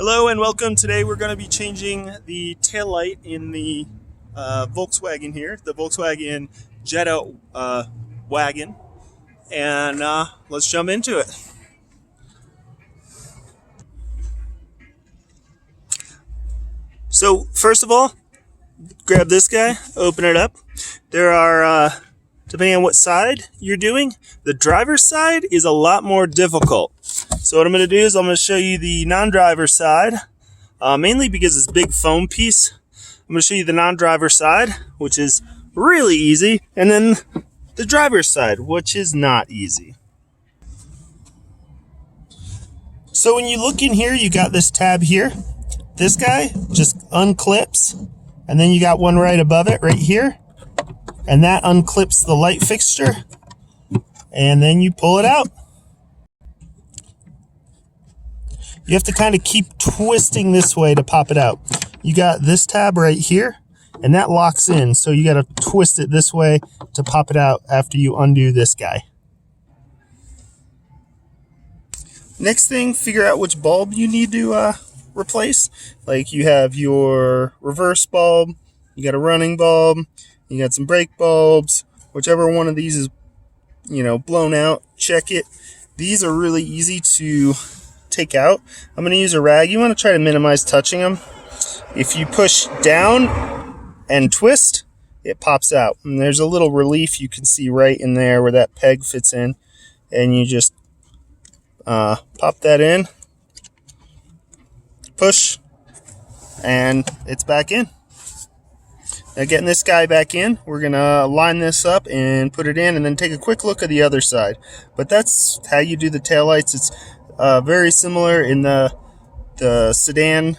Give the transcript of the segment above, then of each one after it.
Hello and welcome. Today we're going to be changing the taillight in the Volkswagen here, the Volkswagen Jetta wagon, and let's jump into it. So first of all, grab this guy, open it up. There are, depending on what side you're doing, the driver's side is a lot more difficult. So what I'm going to do is I'm going to show you the non-driver side, mainly because it's a big foam piece. I'm going to show you the non-driver side, which is really easy, and then the driver's side, which is not easy. So when you look in here, you got this tab here. This guy just unclips, and then you got one right above it right here, and that unclips the light fixture, and then you pull it out. You have to kind of keep twisting this way to pop it out. You got this tab right here, and that locks in, so you got to twist it this way to pop it out after you undo this guy. Next thing, figure out which bulb you need to replace. Like you have your reverse bulb, you got a running bulb, you got some brake bulbs. Whichever one of these is, blown out, check it. These are really easy to take out. I'm going to use a rag. You want to try to minimize touching them. If you push down and twist, it pops out. And there's a little relief you can see right in there where that peg fits in. And you just pop that in, push, and it's back in. Now getting this guy back in, we're going to line this up and put it in and then take a quick look at the other side. But that's how you do the taillights. It's very similar in the sedan.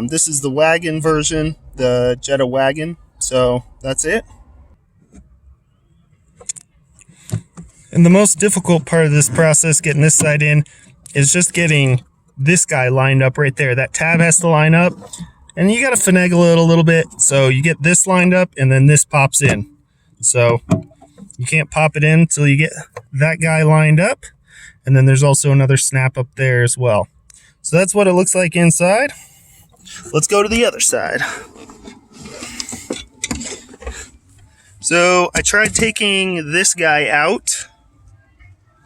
This is the wagon version, the Jetta wagon. So that's it. And the most difficult part of this process, getting this side in, is just getting this guy lined up right there. That tab has to line up, and you got to finagle it a little bit. So you get this lined up, and then this pops in. So you can't pop it in until you get that guy lined up. And then there's also another snap up there as well. So that's what it looks like inside. Let's go to the other side. So I tried taking this guy out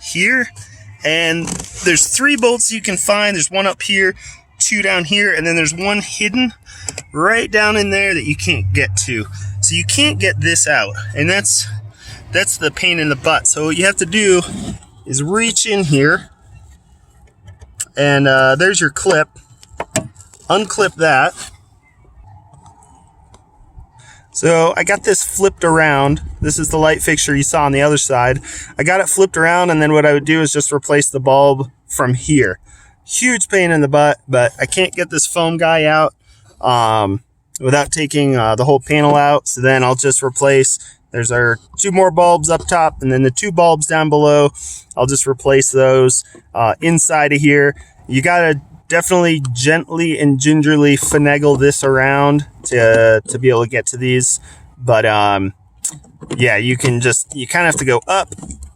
here, and there's 3 bolts you can find. There's one up here, 2 down here, and then there's one hidden right down in there that you can't get to. So you can't get this out, and that's the pain in the butt. So what you have to do is reach in here, and there's your clip. Unclip that. So I got this flipped around. This is the light fixture you saw on the other side. I got it flipped around, and then what I would do is just replace the bulb from here. Huge pain in the butt, but I can't get this foam guy out without taking the whole panel out. So then I'll just replace. There's our 2 more bulbs up top, and then the 2 bulbs down below. I'll just replace those inside of here. You gotta definitely gently and gingerly finagle this around to be able to get to these. But yeah, you kind of have to go up,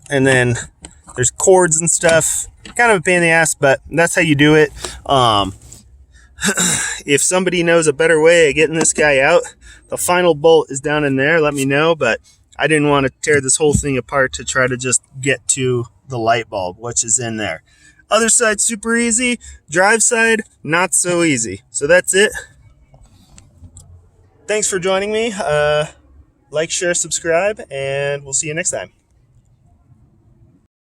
and then there's cords and stuff. Kind of a pain in the ass, but that's how you do it. If somebody knows a better way of getting this guy out, the final bolt is down in there, let me know. But I didn't want to tear this whole thing apart to try to just get to the light bulb, which is in there. Other side, super easy. Drive side, not so easy. So that's it. Thanks for joining me. Like, share, subscribe, and we'll see you next time.